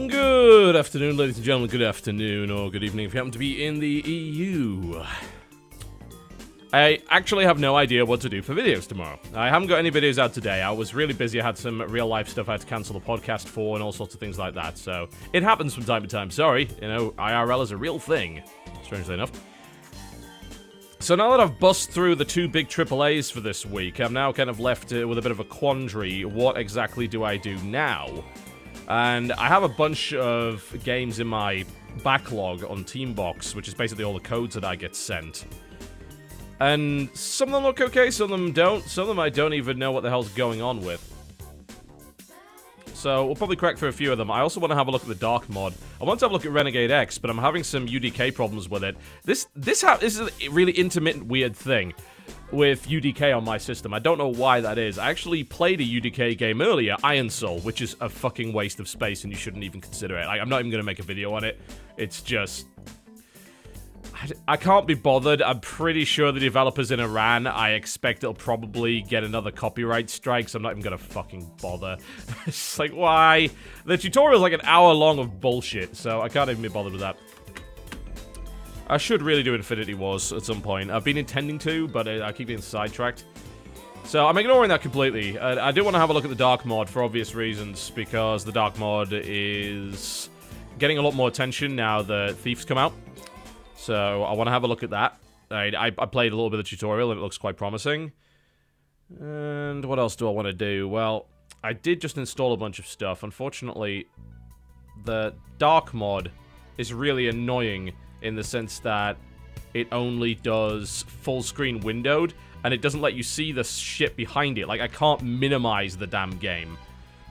Good afternoon, ladies and gentlemen. Good afternoon, or good evening if you happen to be in the EU. I actually have no idea what to do for videos tomorrow. I haven't got any videos out today. I was really busy. I had some real-life stuff I had to cancel the podcast for and all sorts of things like that. So, it happens from time to time. Sorry. You know, IRL is a real thing, strangely enough. So now that I've bust through the two big AAAs for this week, I'm now kind of left with a bit of a quandary. What exactly do I do now? And I have a bunch of games in my backlog on Teambox, which is basically all the codes that I get sent. And some of them look okay, some of them don't. Some of them I don't even know what the hell's going on with. So we'll probably crack through a few of them. I also want to have a look at the Dark mod. I want to have a look at Renegade X, but I'm having some UDK problems with it. This is a really intermittent weird thing with UDK on my system. I don't know why that is. I actually played a UDK game earlier, Iron Soul, which is a fucking waste of space and you shouldn't even consider it. Like, I'm not even going to make a video on it. It's just... I can't be bothered. I'm pretty sure the developer's in Iran. I expect it'll probably get another copyright strike, so I'm not even gonna fucking bother. It's just like, why? The tutorial's like an hour long of bullshit, so I can't even be bothered with that. I should really do Infinity Wars at some point. I've been intending to, but I keep getting sidetracked. So I'm ignoring that completely. I do want to have a look at the Dark mod for obvious reasons, because the Dark mod is getting a lot more attention now that Thief's come out. So, I want to have a look at that. I played a little bit of the tutorial, and it looks quite promising. And what else do I want to do? Well, I did just install a bunch of stuff. Unfortunately, the Dark mod is really annoying in the sense that it only does full screen windowed, and it doesn't let you see the shit behind it. Like, I can't minimize the damn game.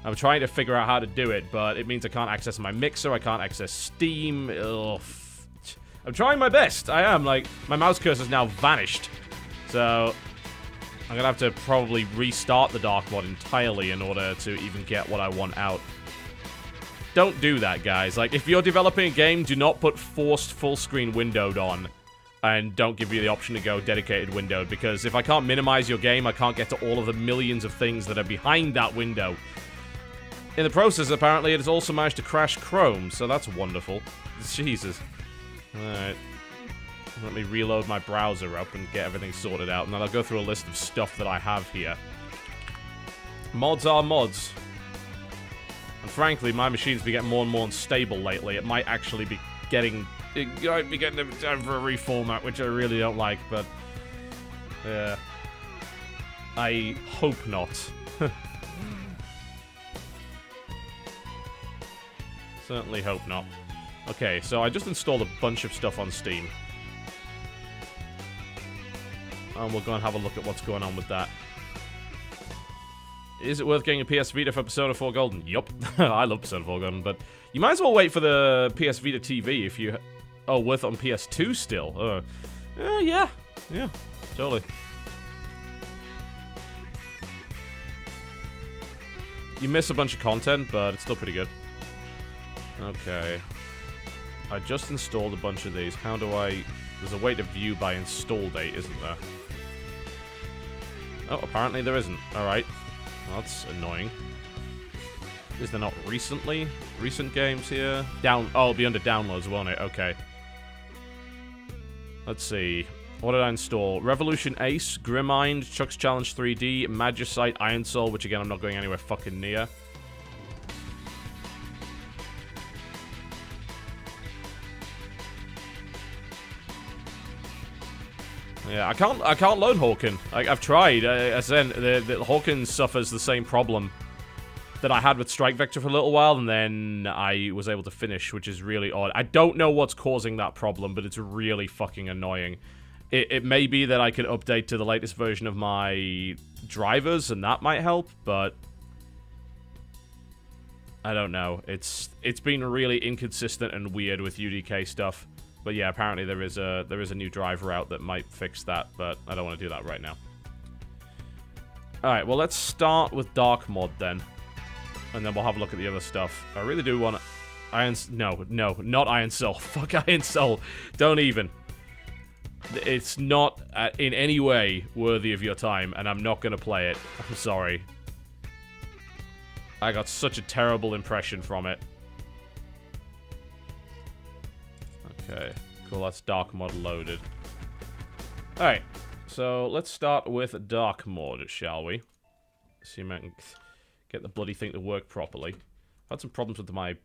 I'm trying to figure out how to do it, but it means I can't access my mixer, I can't access Steam. Ugh. I'm trying my best. I am. Like, my mouse cursor's now vanished. So, I'm gonna have to probably restart the Dark mod entirely in order to even get what I want out. Don't do that, guys. Like, if you're developing a game, do not put forced full screen windowed on. And don't give you the option to go dedicated windowed. Because if I can't minimize your game, I can't get to all of the millions of things that are behind that window. In the process, apparently, it has also managed to crash Chrome. So that's wonderful. Jesus. Alright. Let me reload my browser up and get everything sorted out, and then I'll go through a list of stuff that I have here. Mods are mods. And frankly, my machine's been getting more and more unstable lately. It might actually be getting... It might be getting time for a reformat, which I really don't like, but... Yeah. I hope not. Certainly hope not. Okay, so I just installed a bunch of stuff on Steam. And we'll go and have a look at what's going on with that. Is it worth getting a PS Vita for Persona 4 Golden? Yup. I love Persona 4 Golden, but you might as well wait for the PS Vita TV if you... Oh, worth it on PS2 still? Yeah. Yeah, totally. You miss a bunch of content, but it's still pretty good. Okay. I just installed a bunch of these. How do I... There's a way to view by install date, isn't there? Oh, apparently there isn't. Alright. Well, that's annoying. Is there not recently? Recent games here? Oh, it'll be under downloads, won't it? Okay. Let's see. What did I install? Revolution Ace, Grimmind, Chuck's Challenge 3D, Magicite, Iron Soul, which again I'm not going anywhere fucking near. Yeah, I can't load Hawken. I've tried. As then, the Hawken suffers the same problem that I had with Strike Vector for a little while, and then I was able to finish, which is really odd. I don't know what's causing that problem, but it's really fucking annoying. It may be that I could update to the latest version of my drivers, and that might help, but I don't know. It's been really inconsistent and weird with UDK stuff. But yeah, apparently there is a new driver out that might fix that, but I don't want to do that right now. Alright, well let's start with Dark Mod then. And then we'll have a look at the other stuff. I really do want to... No, not Iron Soul. Fuck Iron Soul. Don't even. It's not in any way worthy of your time, and I'm not going to play it. I'm sorry. I got such a terrible impression from it. Okay, cool. That's Dark Mod loaded. Alright, so let's start with Dark Mod, shall we? See if I can get the bloody thing to work properly. I've had some problems with my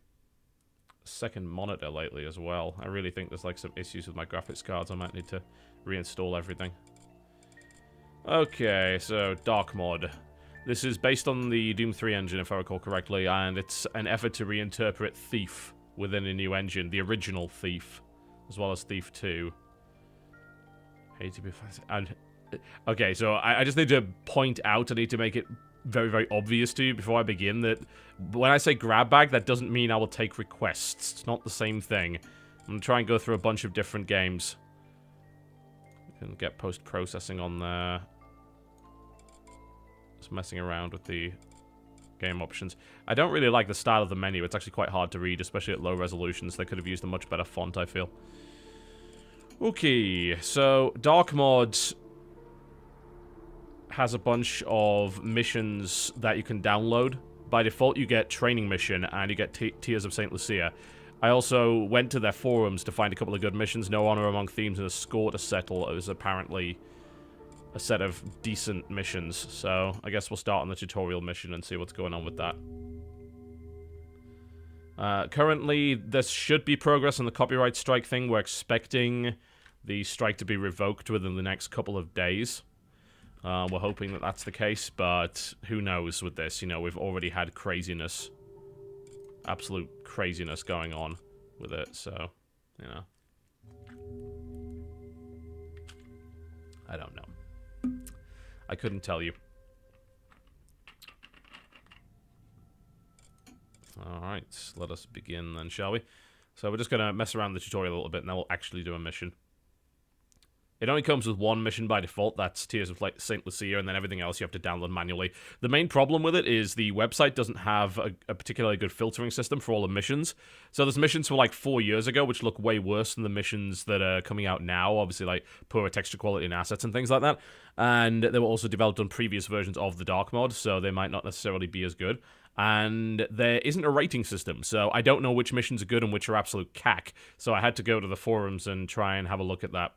second monitor lately as well. I really think there's like some issues with my graphics cards. I might need to reinstall everything. Okay, so Dark Mod. This is based on the Doom 3 engine, if I recall correctly, and it's an effort to reinterpret Thief within a new engine, the original Thief, as well as Thief 2. And okay, so I just need to point out, I need to make it very, very obvious to you before I begin that when I say grab bag, that doesn't mean I will take requests. It's not the same thing. I'm going to try and go through a bunch of different games. We can get post-processing on there. Just messing around with the game options. I don't really like the style of the menu. It's actually quite hard to read, especially at low resolutions. They could have used a much better font, I feel. Okay, so Dark Mod has a bunch of missions that you can download. By default, you get Training Mission, and you get Tears of St. Lucia. I also went to their forums to find a couple of good missions. No Honor Among Thieves and a Score to Settle. It was apparently a set of decent missions, so I guess we'll start on the tutorial mission and see what's going on with that. Currently, there should be progress on the copyright strike thing. We're expecting the strike to be revoked within the next couple of days. We're hoping that that's the case, but who knows with this? You know, we've already had craziness, absolute craziness going on with it, so, you know. I don't know. I couldn't tell you. Alright, let us begin then, shall we? So we're just going to mess around the tutorial a little bit, and then we'll actually do a mission. It only comes with one mission by default, that's Tears of St. Lucia, and then everything else you have to download manually. The main problem with it is the website doesn't have a particularly good filtering system for all the missions. So there's missions from like 4 years ago, which look way worse than the missions that are coming out now, obviously like poorer texture quality and assets and things like that. And they were also developed on previous versions of the Dark Mod, so they might not necessarily be as good. And there isn't a rating system, so I don't know which missions are good and which are absolute cack. So I had to go to the forums and try and have a look at that.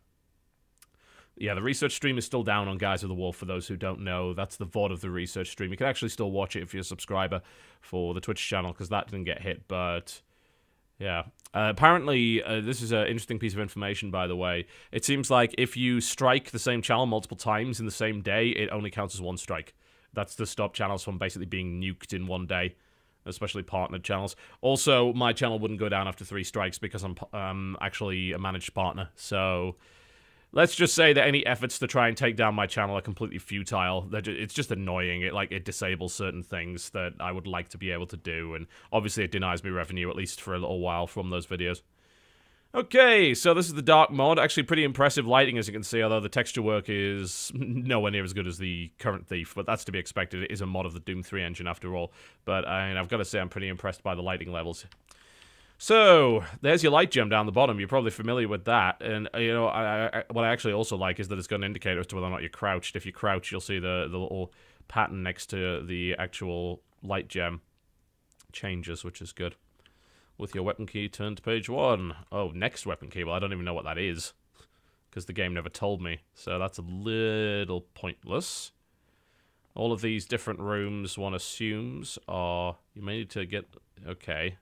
Yeah, the research stream is still down on Guys of the Wolf, for those who don't know. That's the VOD of the research stream. You can actually still watch it if you're a subscriber for the Twitch channel, because that didn't get hit, but... yeah. Apparently, this is an interesting piece of information, by the way. It seems like if you strike the same channel multiple times in the same day, it only counts as one strike. That's to stop channels from basically being nuked in one day, especially partnered channels. Also, my channel wouldn't go down after 3 strikes because I'm actually a managed partner, so... let's just say that any efforts to try and take down my channel are completely futile. It's just annoying. It disables certain things that I would like to be able to do, and obviously it denies me revenue, at least for a little while, from those videos. Okay, so this is the Dark Mod. Actually pretty impressive lighting, as you can see, although the texture work is nowhere near as good as the current Thief, but that's to be expected. It is a mod of the Doom 3 engine, after all. But I've got to say, I'm pretty impressed by the lighting levels. So, there's your light gem down the bottom. You're probably familiar with that. And, you know, what I actually also like is that it's got an indicator as to whether or not you're crouched. If you crouch, you'll see the little pattern next to the actual light gem changes, which is good. With your weapon key, turn to page 1. Oh, next weapon key. Well, I don't even know what that is, because the game never told me. So that's a little pointless. All of these different rooms, one assumes, are... you may need to get... okay.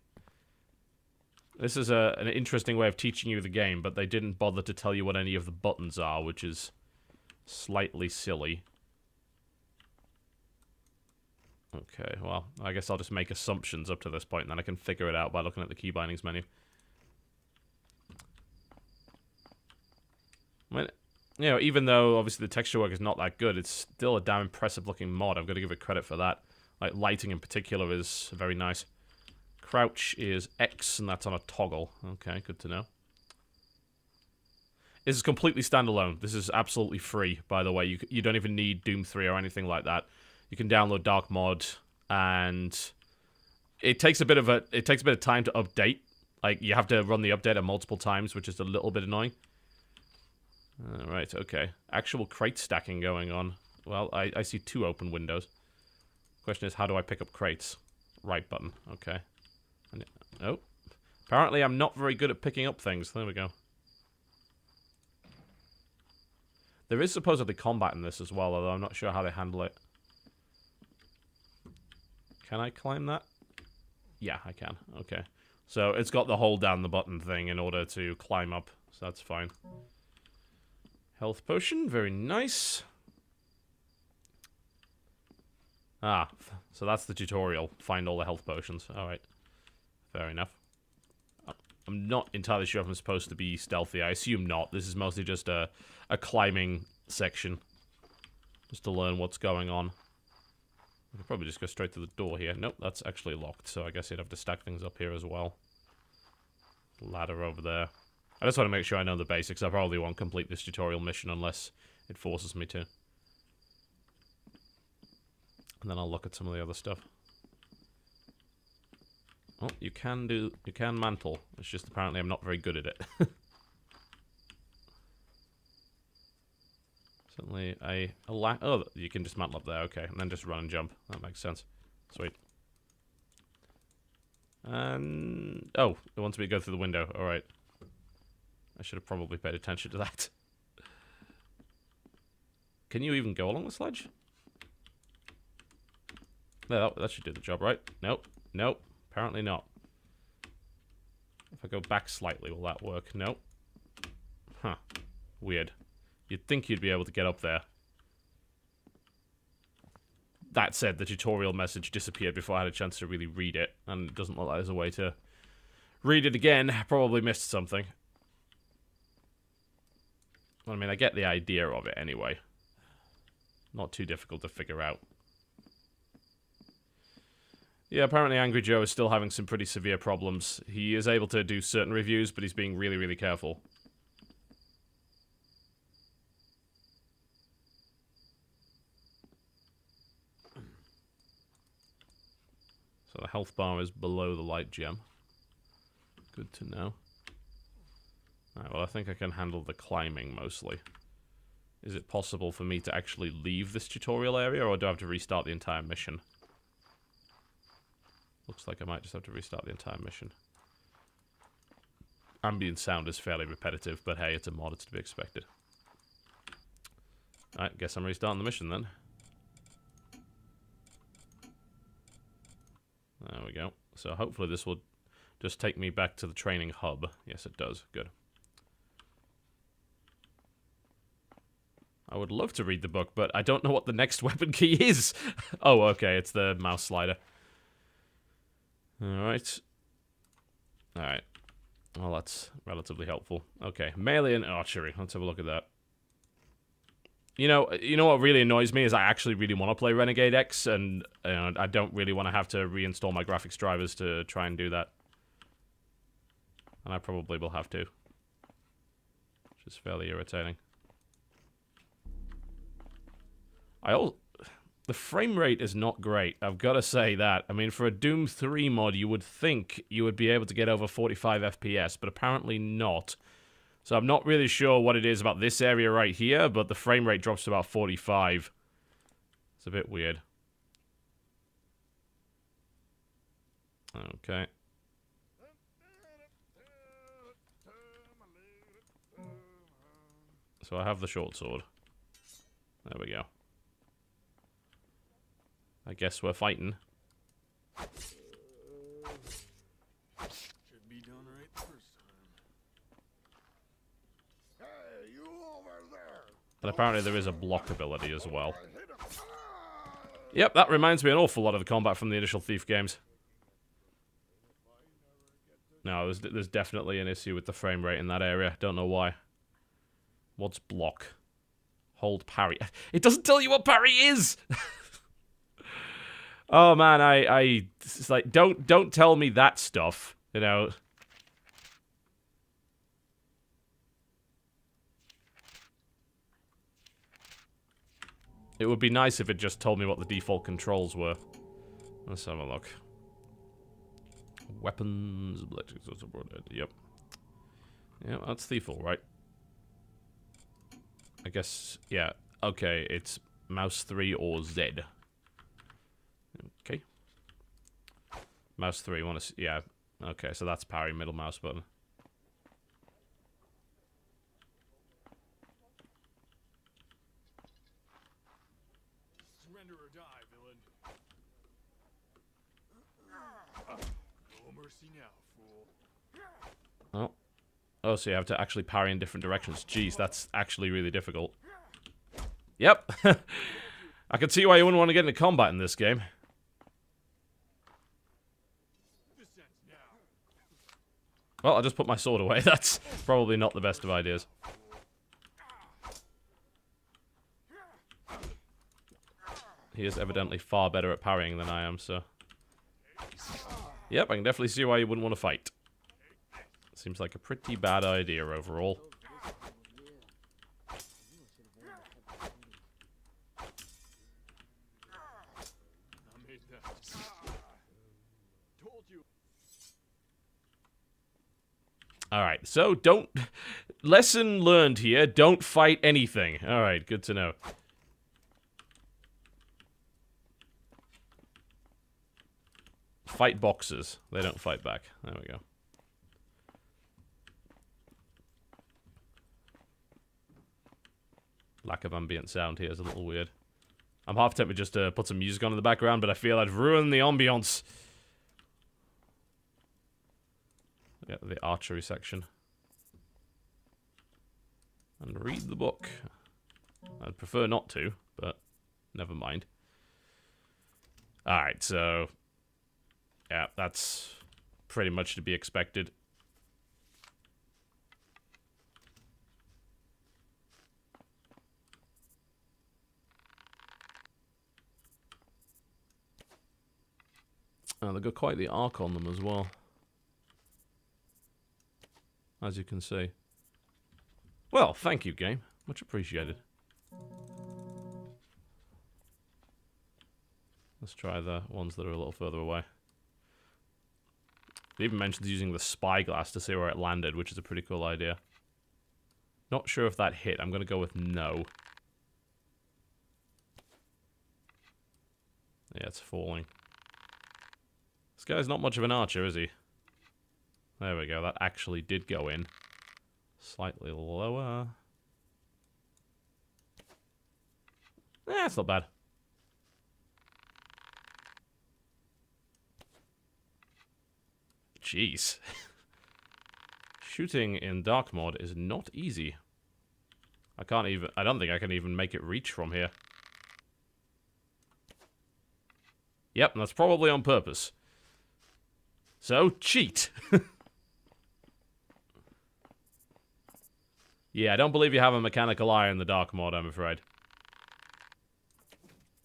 This is an interesting way of teaching you the game, but they didn't bother to tell you what any of the buttons are, which is slightly silly. Okay, well, I guess I'll just make assumptions up to this point, and then I can figure it out by looking at the key bindings menu. I mean, you know, even though, obviously, the texture work is not that good, it's still a damn impressive-looking mod. I've got to give it credit for that. Like, lighting in particular is very nice. Crouch is X, and that's on a toggle. Okay, good to know. This is completely standalone. This is absolutely free, by the way. You don't even need Doom 3 or anything like that. You can download Dark Mod, and it takes a bit of time to update. Like, you have to run the update multiple times, which is a little bit annoying. Right, okay. Actual crate stacking going on. Well, I see 2 open windows. Question is, how do I pick up crates? Right button, okay. Oh. Apparently I'm not very good at picking up things. There we go. There is supposedly combat in this as well, although I'm not sure how they handle it. Can I climb that? Yeah, I can. Okay. So it's got the hold down the button thing in order to climb up, so that's fine. Health potion, very nice. Ah, so that's the tutorial. Find all the health potions. Alright. Fair enough. I'm not entirely sure if I'm supposed to be stealthy. I assume not. This is mostly just a climbing section. Just to learn what's going on. I could probably just go straight to the door here. Nope, that's actually locked, so I guess you'd have to stack things up here as well. Ladder over there. I just want to make sure I know the basics. I probably won't complete this tutorial mission unless it forces me to. And then I'll look at some of the other stuff. Oh, you can mantle. It's just apparently I'm not very good at it. Certainly oh, you can just mantle up there, okay. And then just run and jump. That makes sense. Sweet. And... oh, it wants me to go through the window. Alright. I should have probably paid attention to that. Can you even go along the sledge? No, that should do the job, right? Nope. Nope. Apparently not. If I go back slightly, will that work? Nope. Huh. Weird. You'd think you'd be able to get up there. That said, the tutorial message disappeared before I had a chance to really read it, and it doesn't look like there's a way to read it again. Probably missed something. I mean, I get the idea of it anyway. Not too difficult to figure out. Yeah, apparently Angry Joe is still having some pretty severe problems. He is able to do certain reviews, but he's being really, really careful. So the health bar is below the light gem. Good to know. Alright, well I think I can handle the climbing mostly. Is it possible for me to actually leave this tutorial area, or do I have to restart the entire mission? Looks like I might just have to restart the entire mission. Ambient sound is fairly repetitive, but hey, it's a mod, it's to be expected. Alright, guess I'm restarting the mission then. There we go. So hopefully this will just take me back to the training hub. Yes, it does. Good. I would love to read the book, but I don't know what the next weapon key is. Oh, okay, it's the mouse slider. Alright. Alright. Well, that's relatively helpful. Okay, melee and archery. Let's have a look at that. You know what really annoys me is I actually really want to play Renegade X, and I don't really want to have to reinstall my graphics drivers to try and do that. And I probably will have to. Which is fairly irritating. The frame rate is not great, I've got to say that. I mean, for a Doom 3 mod, you would think you would be able to get over 45 FPS, but apparently not. So I'm not really sure what it is about this area right here, but the frame rate drops to about 45. It's a bit weird. Okay. So I have the short sword. There we go. I guess we're fighting. Should be done right the first time. Hey, you over there. But apparently there is a block ability as well. Yep, that reminds me an awful lot of the combat from the initial Thief games. No, there's definitely an issue with the frame rate in that area. Don't know why. What's block? Hold parry. It doesn't tell you what parry is! Oh man, it's like, don't tell me that stuff, you know. It would be nice if it just told me what the default controls were. Let's have a look. Weapons. Yep. Yeah, that's Thieful, right? I guess, yeah. Okay, it's mouse 3 or Z. Okay. Mouse 3, want to... Yeah. Okay, so that's parry, middle mouse button. Surrender or die, villain. No mercy now, fool. Oh. Oh, so you have to actually parry in different directions. Jeez, that's actually really difficult. Yep. I can see why you wouldn't want to get into combat in this game. This ends now. Well, I'll just put my sword away. That's probably not the best of ideas. He is evidently far better at parrying than I am, so... Yep, I can definitely see why you wouldn't want to fight. Seems like a pretty bad idea overall. I made that. Told you. Alright, so don't... Lesson learned here, don't fight anything. Alright, good to know. Fight boxers. They don't fight back. There we go. Lack of ambient sound here is a little weird. I'm half tempted just to put some music on in the background, but I feel I'd ruin the ambience. Yeah, the archery section. And read the book. I'd prefer not to, but never mind. Alright, so... Yeah, that's pretty much to be expected. Oh, they've got quite the arc on them as well. As you can see. Well, thank you, game. Much appreciated. Let's try the ones that are a little further away. It even mentions using the spyglass to see where it landed, which is a pretty cool idea. Not sure if that hit. I'm going to go with no. Yeah, it's falling. This guy's not much of an archer, is he? There we go. That actually did go in. Slightly lower. Eh, it's not bad. Jeez. Shooting in dark mode is not easy. I don't think I can even make it reach from here. Yep, and that's probably on purpose. So, cheat. Yeah, I don't believe you have a mechanical eye in the dark mode, I'm afraid.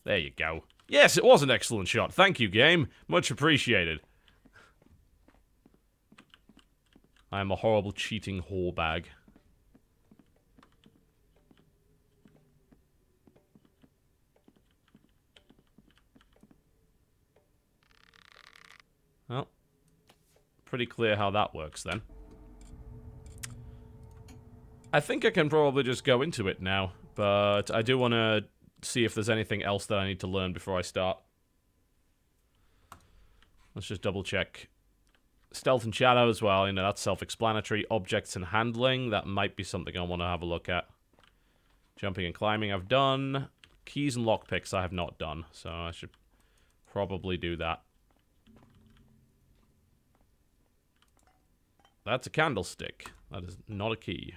There you go. Yes, it was an excellent shot. Thank you, game. Much appreciated. I am a horrible cheating whore bag. Well, pretty clear how that works then. I think I can probably just go into it now, but I do want to see if there's anything else that I need to learn before I start. Let's just double check. Stealth and shadow as well, you know, that's self-explanatory. Objects and handling, that might be something I want to have a look at. Jumping and climbing I've done. Keys and lockpicks I have not done, so I should probably do that. That's a candlestick. That is not a key.